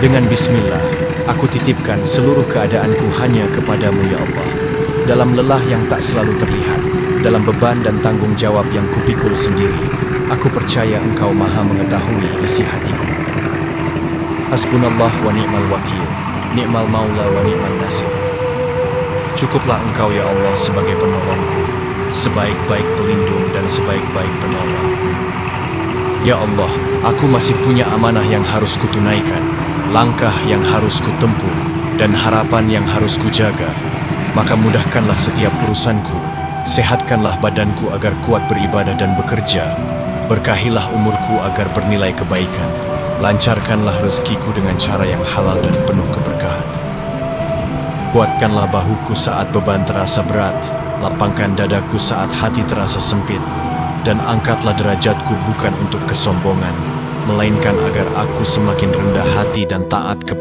Dengan bismillah, aku titipkan seluruh keadaanku hanya kepadamu ya Allah. Dalam lelah yang tak selalu terlihat, dalam beban dan tanggung jawab yang kupikul sendiri, aku percaya Engkau maha mengetahui isi hatiku. Hasbunallah wa ni'mal wakil, ni'mal maula wa ni'mal nasir. Cukuplah Engkau ya Allah sebagai penolongku, sebaik-baik pelindung dan sebaik-baik penolong. Ya Allah, aku masih punya amanah yang harus kutunaikan, langkah yang harus kutempuh, dan harapan yang harus kujaga. Maka mudahkanlah setiap urusanku, sehatkanlah badanku agar kuat beribadah dan bekerja, berkahilah umurku agar bernilai kebaikan, lancarkanlah rezekiku dengan cara yang halal dan penuh keberkahan. Kuatkanlah bahuku saat beban terasa berat, lapangkan dadaku saat hati terasa sempit, dan angkatlah derajatku bukan untuk kesombongan, melainkan agar aku semakin rendah hati dan taat kepada